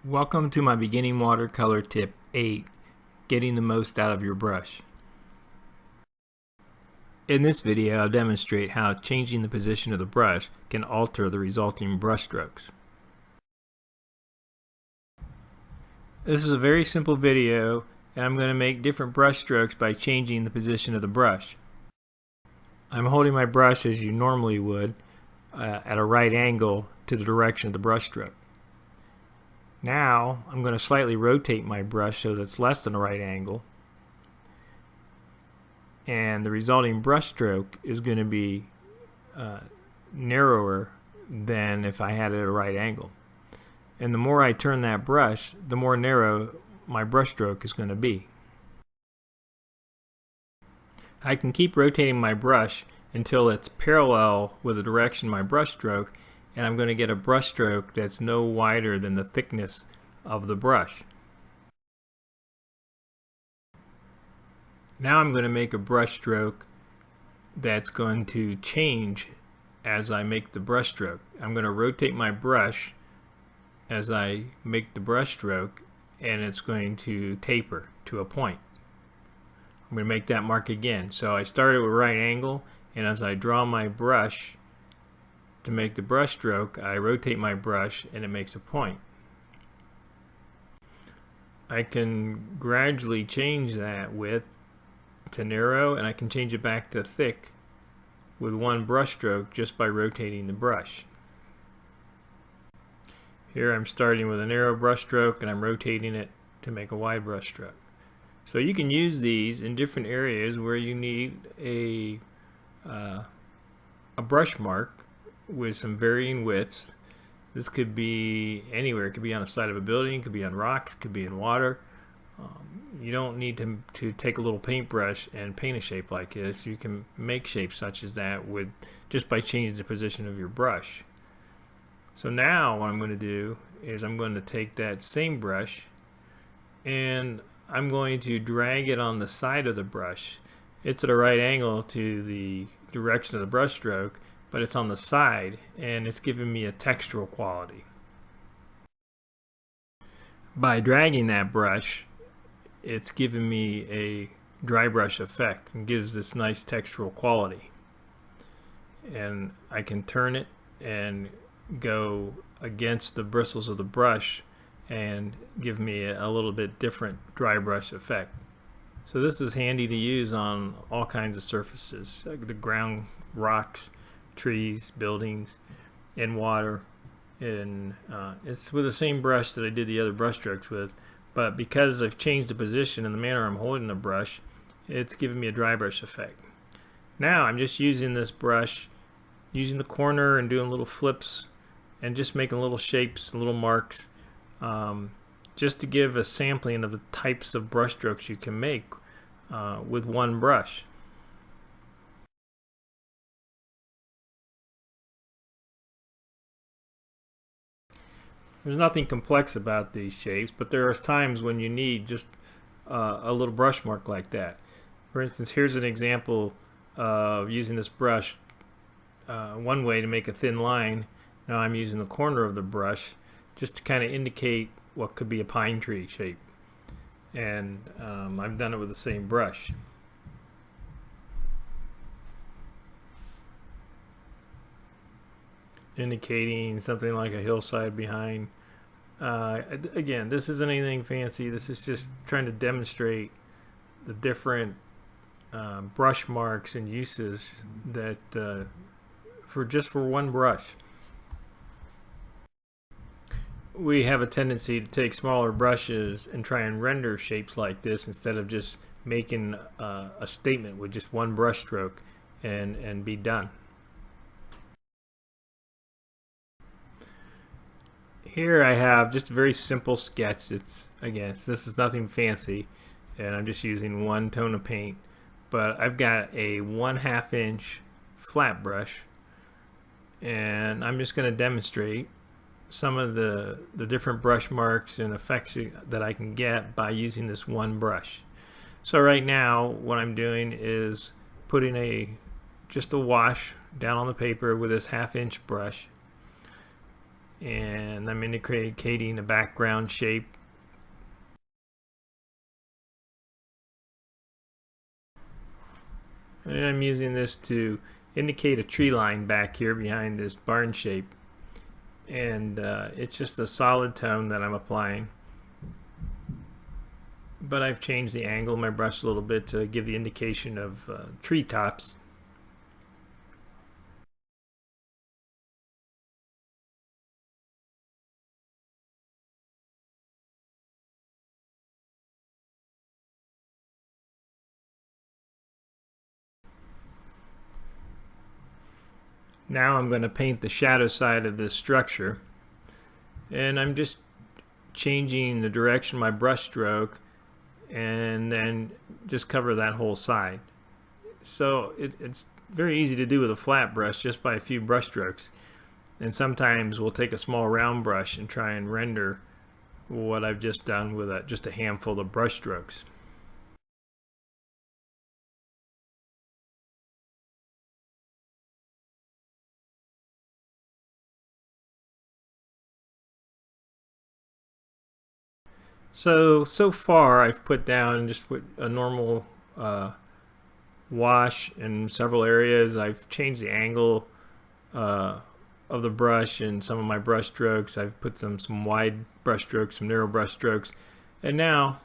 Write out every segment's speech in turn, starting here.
Welcome to my beginning watercolor tip 8, getting the most out of your brush. In this video I'll demonstrate how changing the position of the brush can alter the resulting brush strokes. This is a very simple video and I'm going to make different brush strokes by changing the position of the brush. I'm holding my brush as you normally would at a right angle to the direction of the brush stroke. Now I'm going to slightly rotate my brush so that it's less than a right angle, and the resulting brush stroke is going to be narrower than if I had it at a right angle. And the more I turn that brush, the more narrow my brush stroke is going to be. I can keep rotating my brush until it's parallel with the direction of my brush stroke, and I'm going to get a brush stroke that's no wider than the thickness of the brush. Now I'm going to make a brush stroke that's going to change as I make the brush stroke. I'm going to rotate my brush as I make the brush stroke, and it's going to taper to a point. I'm going to make that mark again. So I started with right angle, and as I draw my brush to make the brush stroke, I rotate my brush and it makes a point. I can gradually change that width to narrow, and I can change it back to thick with one brush stroke just by rotating the brush. Here I'm starting with a narrow brush stroke and I'm rotating it to make a wide brush stroke. So you can use these in different areas where you need a brush mark with some varying widths. This could be anywhere. It could be on the side of a building, it could be on rocks, it could be in water. You don't need to take a little paintbrush and paint a shape like this. You can make shapes such as that with just by changing the position of your brush. So now what I'm going to do is I'm going to take that same brush and I'm going to drag it on the side of the brush. It's at a right angle to the direction of the brush stroke, but it's on the side and it's giving me a textural quality. By dragging that brush, it's giving me a dry brush effect and gives this nice textural quality. And I can turn it and go against the bristles of the brush and give me a little bit different dry brush effect. So this is handy to use on all kinds of surfaces, like the ground, rocks, trees, buildings, and water. And it's with the same brush that I did the other brush strokes with, but because I've changed the position and the manner I'm holding the brush, it's giving me a dry brush effect. Now I'm just using this brush, using the corner and doing little flips and just making little shapes and little marks, just to give a sampling of the types of brush strokes you can make with one brush. There's nothing complex about these shapes, but there are times when you need just a little brush mark like that. For instance, here's an example of using this brush one way to make a thin line. Now I'm using the corner of the brush just to kind of indicate what could be a pine tree shape. And I've done it with the same brush. Indicating something like a hillside behind. Again, this isn't anything fancy. This is just trying to demonstrate the different brush marks and uses that for one brush. We have a tendency to take smaller brushes and try and render shapes like this instead of just making a statement with just one brush stroke and be done. Here I have just a very simple sketch. This is nothing fancy, and I'm just using one tone of paint, but I've got a 1/2 inch flat brush, and I'm just going to demonstrate some of the different brush marks and effects that I can get by using this one brush. So right now what I'm doing is putting just a wash down on the paper with this 1/2 inch brush, and I'm indicating a background shape. And I'm using this to indicate a tree line back here behind this barn shape. And it's just a solid tone that I'm applying. But I've changed the angle of my brush a little bit to give the indication of treetops. Now I'm going to paint the shadow side of this structure, and I'm just changing the direction of my brush stroke and then just cover that whole side. So it's very easy to do with a flat brush just by a few brush strokes, and sometimes we'll take a small round brush and try and render what I've just done with just a handful of brush strokes. So far I've put down just with a normal wash in several areas. I've changed the angle of the brush in some of my brush strokes. I've put some wide brush strokes, some narrow brush strokes, and now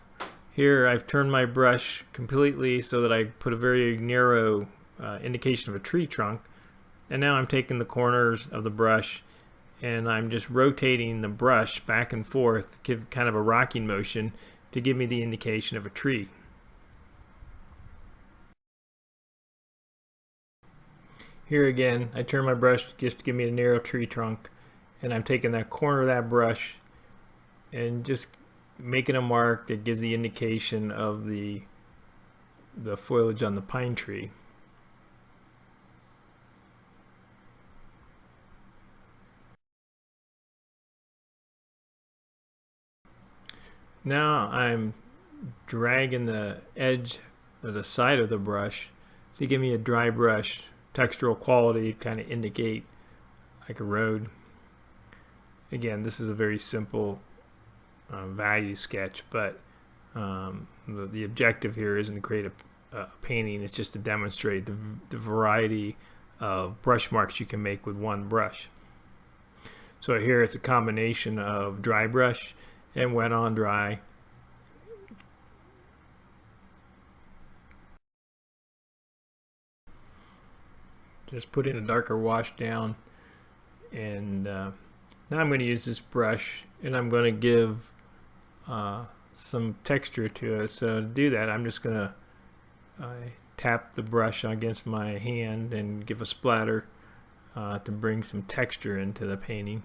here I've turned my brush completely so that I put a very narrow indication of a tree trunk, and now I'm taking the corners of the brush and I'm just rotating the brush back and forth, give kind of a rocking motion to give me the indication of a tree. Here again, I turn my brush just to give me a narrow tree trunk, and I'm taking that corner of that brush and just making a mark that gives the indication of the foliage on the pine tree. Now I'm dragging the edge or the side of the brush to give me a dry brush textural quality, kind of indicate like a road. Again, this is a very simple value sketch, but the objective here isn't to create a painting, it's just to demonstrate the variety of brush marks you can make with one brush. So here it's a combination of dry brush and wet on dry. Just put in a darker wash down, and now I'm going to use this brush and I'm going to give some texture to it. So to do that, I'm just going to tap the brush against my hand and give a splatter to bring some texture into the painting.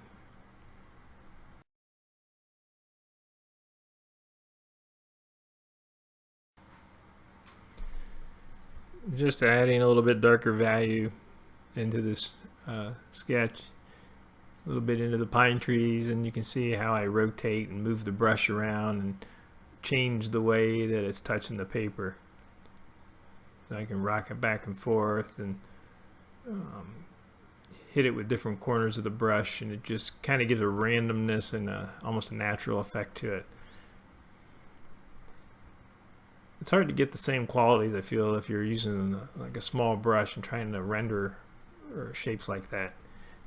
Just adding a little bit darker value into this sketch, a little bit into the pine trees, and you can see how I rotate and move the brush around and change the way that it's touching the paper. So I can rock it back and forth and hit it with different corners of the brush, and it just kind of gives a randomness and almost a natural effect to it. It's hard to get the same qualities, I feel, if you're using like a small brush and trying to render or shapes like that.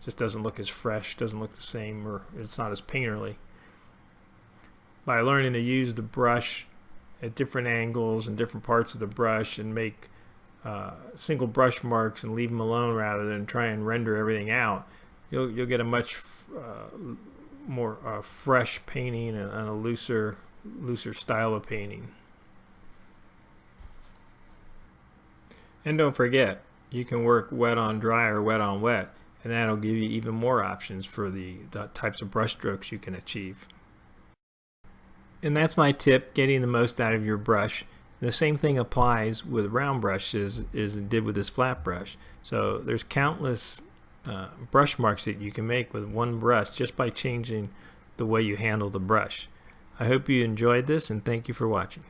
It just doesn't look as fresh, doesn't look the same, or it's not as painterly. By learning to use the brush at different angles and different parts of the brush and make single brush marks and leave them alone rather than try and render everything out, you'll get a much more fresh painting and a looser style of painting. And don't forget, you can work wet on dry or wet on wet, and that'll give you even more options for the types of brush strokes you can achieve. And that's my tip, getting the most out of your brush. The same thing applies with round brushes as it did with this flat brush. So there's countless brush marks that you can make with one brush just by changing the way you handle the brush. I hope you enjoyed this, and thank you for watching.